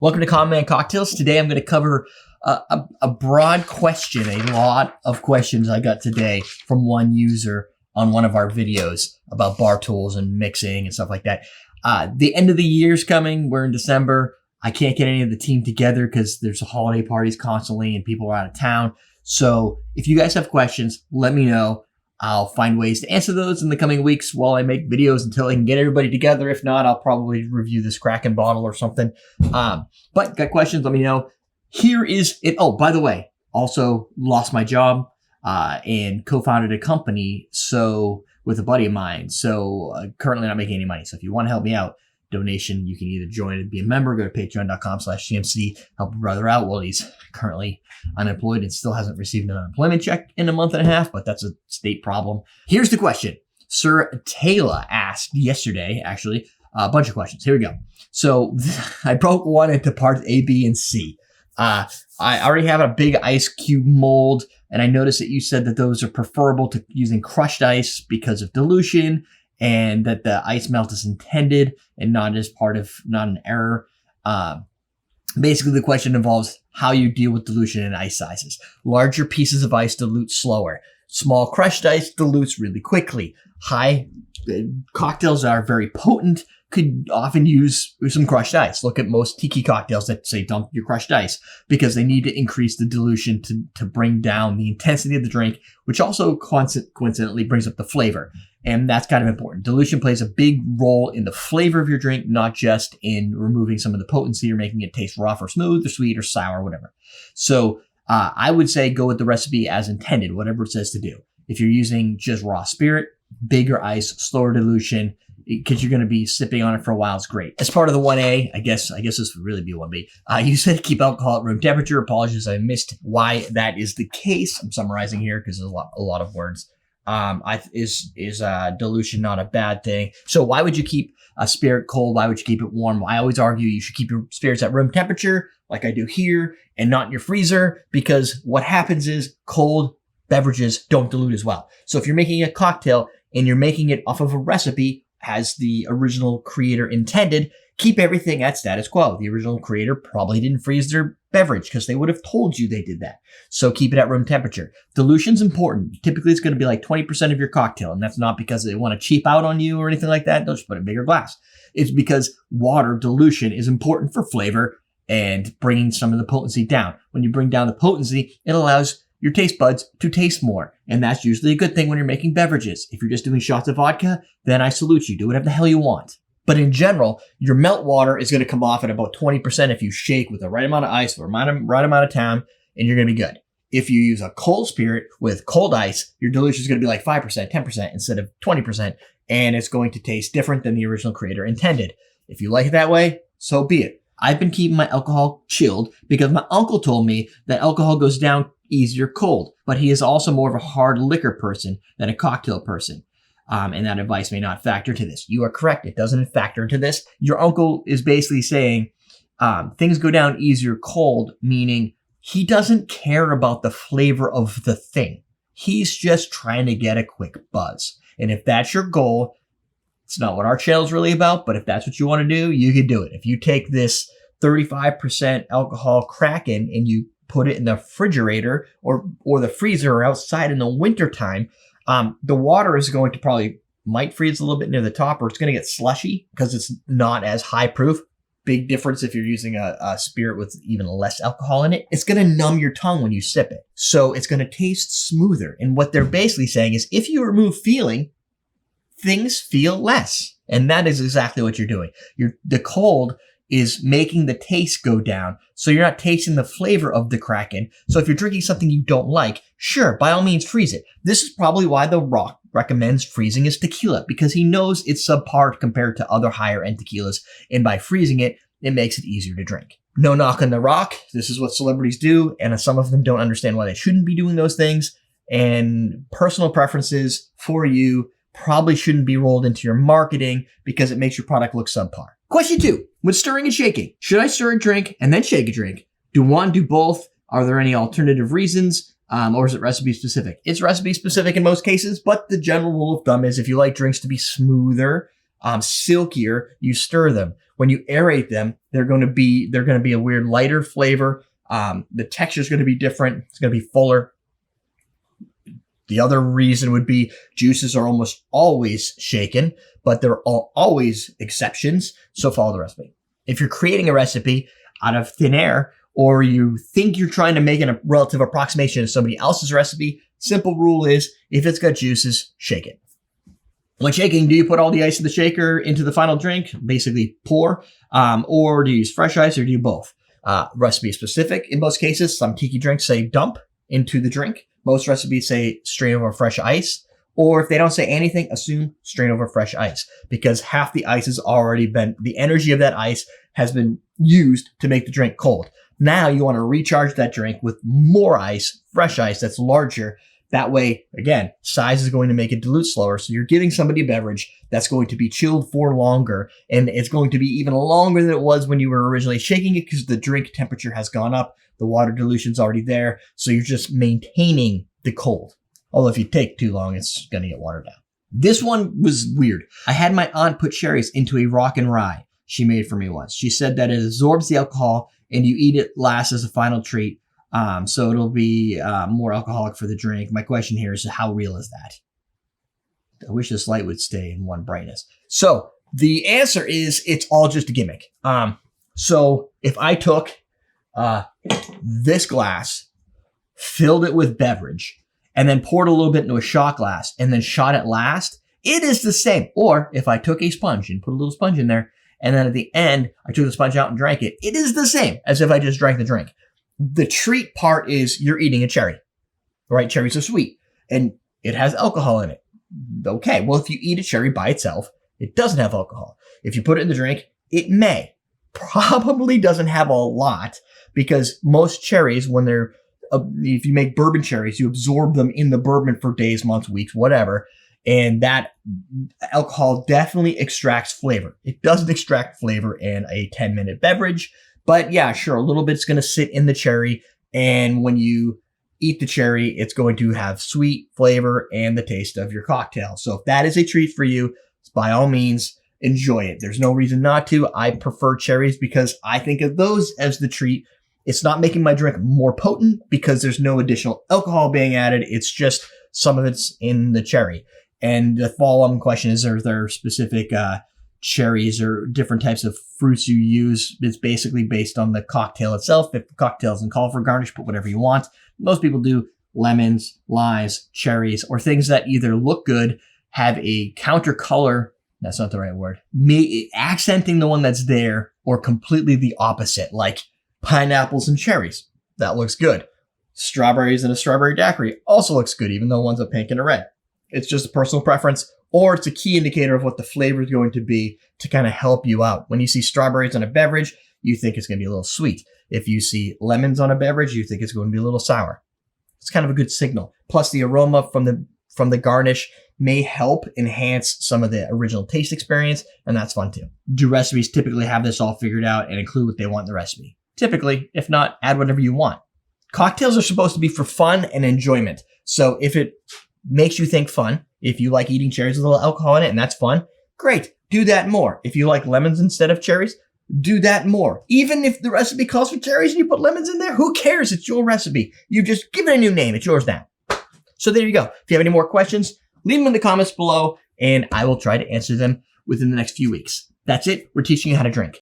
Welcome to Common Man Cocktails. Today I'm going to cover a broad question, a lot of questions I got today from one user on one of our videos about bar tools and mixing and stuff like that. The end of the year's coming. We're in December. I can't get any of the team together because there's holiday parties constantly and people are out of town. So if you guys have questions, let me know. I'll find ways to answer those in the coming weeks while I make videos until I can get everybody together. If not, I'll probably review this Kraken bottle or something. But got questions, let me know. Here is it. Oh, by the way, also lost my job and co-founded a company with a buddy of mine. So currently not making any money. So if you want to help me out, donation, you can either join and be a member, go to patreon.com/CMC, help a brother out while he's currently unemployed and still hasn't received an unemployment check in a month and a half, but that's a state problem. Here's the question. Sir Taylor asked yesterday, actually, a bunch of questions. Here we go. So I broke one into parts A, B, and C. I already have a big ice cube mold, and I noticed that you said that those are preferable to using crushed ice because of dilution, and that the ice melt is intended and not an error. Basically, the question involves how you deal with dilution in ice sizes. Larger pieces of ice dilute slower. Small crushed ice dilutes really quickly. High cocktails that are very potent could often use some crushed ice. Look at most tiki cocktails that say dump your crushed ice because they need to increase the dilution to bring down the intensity of the drink, which also coincidentally brings up the flavor. And that's kind of important. Dilution plays a big role in the flavor of your drink, not just in removing some of the potency or making it taste rough or smooth or sweet or sour or whatever. So I would say go with the recipe as intended, whatever it says to do. If you're using just raw spirit, bigger ice, slower dilution, because you're going to be sipping on it for a while, it's great. As part of the 1A, I guess this would really be 1B. You said keep alcohol at room temperature. Apologies, I missed why that is the case. I'm summarizing here because there's a lot of words. Is dilution not a bad thing? So why would you keep a spirit cold? Why would you keep it warm? I always argue you should keep your spirits at room temperature, like I do here, and not in your freezer, because what happens is cold beverages don't dilute as well. So if you're making a cocktail and you're making it off of a recipe as the original creator intended, keep everything at status quo. The original creator probably didn't freeze their beverage because they would have told you they did that. So keep it at room temperature. Dilution's important. Typically, it's going to be like 20% of your cocktail, and that's not because they want to cheap out on you or anything like that. They'll just put a bigger glass. It's because water dilution is important for flavor and bringing some of the potency down. When you bring down the potency, it allows your taste buds to taste more. And that's usually a good thing when you're making beverages. If you're just doing shots of vodka, then I salute you. Do whatever the hell you want. But in general, your melt water is going to come off at about 20% if you shake with the right amount of ice or right amount of time, and you're going to be good. If you use a cold spirit with cold ice, your dilution is going to be like 5%, 10% instead of 20%, and it's going to taste different than the original creator intended. If you like it that way, so be it. I've been keeping my alcohol chilled because my uncle told me that alcohol goes down easier cold, but he is also more of a hard liquor person than a cocktail person. And that advice may not factor into this. You are correct. It doesn't factor into this. Your uncle is basically saying things go down easier cold, meaning he doesn't care about the flavor of the thing. He's just trying to get a quick buzz. And if that's your goal, it's not what our channel is really about, but if that's what you want to do, you can do it. If you take this 35% alcohol Kraken and you put it in the refrigerator or the freezer or outside in the wintertime, the water is going to might freeze a little bit near the top, or it's going to get slushy because it's not as high proof. Big difference if you're using a spirit with even less alcohol in it. It's going to numb your tongue when you sip it. So it's going to taste smoother. And what they're basically saying is if you remove feeling, things feel less. And that is exactly what you're doing. The cold is making the taste go down. So you're not tasting the flavor of the Kraken. So if you're drinking something you don't like, sure, by all means, freeze it. This is probably why The Rock recommends freezing his tequila, because he knows it's subpar compared to other higher end tequilas. And by freezing it, it makes it easier to drink. No knock on The Rock. This is what celebrities do. And some of them don't understand why they shouldn't be doing those things. And personal preferences for you probably shouldn't be rolled into your marketing because it makes your product look subpar. Question 2, with stirring and shaking. Should I stir a drink and then shake a drink? Do one, do both? Are there any alternative reasons? Or is it recipe specific? It's recipe specific in most cases, but the general rule of thumb is if you like drinks to be smoother, silkier, you stir them. When you aerate them, they're going to be a weird lighter flavor. The texture is going to be different. It's going to be fuller. The other reason would be juices are almost always shaken, but there are always exceptions. So follow the recipe. If you're creating a recipe out of thin air, or you think you're trying to make a relative approximation of somebody else's recipe, simple rule is if it's got juices, shake it. When shaking, do you put all the ice in the shaker into the final drink, basically pour, or do you use fresh ice, or do you both? Recipe specific in most cases. Some tiki drinks say dump into the drink. Most recipes say strain over fresh ice, or if they don't say anything, assume strain over fresh ice, because half the ice has already been, the energy of that ice has been used to make the drink cold. Now you want to recharge that drink with more ice, fresh ice that's larger. That way, again, size is going to make it dilute slower. So you're giving somebody a beverage that's going to be chilled for longer, and it's going to be even longer than it was when you were originally shaking it because the drink temperature has gone up. The water dilution's already there. So you're just maintaining the cold. Although if you take too long, it's going to get watered down. This one was weird. I had my aunt put cherries into a rock and rye she made for me once. She said that it absorbs the alcohol and you eat it last as a final treat. So it'll be more alcoholic for the drink. My question here is, how real is that? I wish this light would stay in one brightness. So the answer is it's all just a gimmick. So if I took this glass, filled it with beverage, and then poured a little bit into a shot glass and then shot it last, it is the same. Or if I took a sponge and put a little sponge in there, and then at the end, I took the sponge out and drank it, it is the same as if I just drank the drink. The treat part is you're eating a cherry, right? Cherries are sweet and it has alcohol in it. Okay, well, if you eat a cherry by itself, it doesn't have alcohol. If you put it in the drink, it may. Probably doesn't have a lot, because most cherries, when they're, if you make bourbon cherries, you absorb them in the bourbon for days, months, weeks, whatever. And that alcohol definitely extracts flavor. It doesn't extract flavor in a 10-minute beverage. But yeah, sure, a little bit's going to sit in the cherry. And when you eat the cherry, it's going to have sweet flavor and the taste of your cocktail. So if that is a treat for you, by all means, enjoy it. There's no reason not to. I prefer cherries because I think of those as the treat. It's not making my drink more potent because there's no additional alcohol being added. It's just some of it's in the cherry. And the follow-up question is, are there specific cherries or different types of fruits you use? It's basically based on the cocktail itself. If the cocktail doesn't call for garnish, put whatever you want. Most people do lemons, limes, cherries, or things that either look good, have a counter color, that's not the right word, accenting the one that's there, or completely the opposite, like pineapples and cherries. That looks good. Strawberries and a strawberry daiquiri also looks good, even though one's a pink and a red. It's just a personal preference, or it's a key indicator of what the flavor is going to be to kind of help you out. When you see strawberries on a beverage, you think it's going to be a little sweet. If you see lemons on a beverage, you think it's going to be a little sour. It's kind of a good signal. Plus, the aroma from the garnish may help enhance some of the original taste experience, and that's fun too. Do recipes typically have this all figured out and include what they want in the recipe? Typically. If not, add whatever you want. Cocktails are supposed to be for fun and enjoyment. So if it makes you think fun, if you like eating cherries with a little alcohol in it and that's fun, great, do that more. If you like lemons instead of cherries, do that more. Even if the recipe calls for cherries and you put lemons in there, who cares? It's your recipe. You just give it a new name. It's yours now. So there you go. If you have any more questions, leave them in the comments below and I will try to answer them within the next few weeks. That's it. We're teaching you how to drink.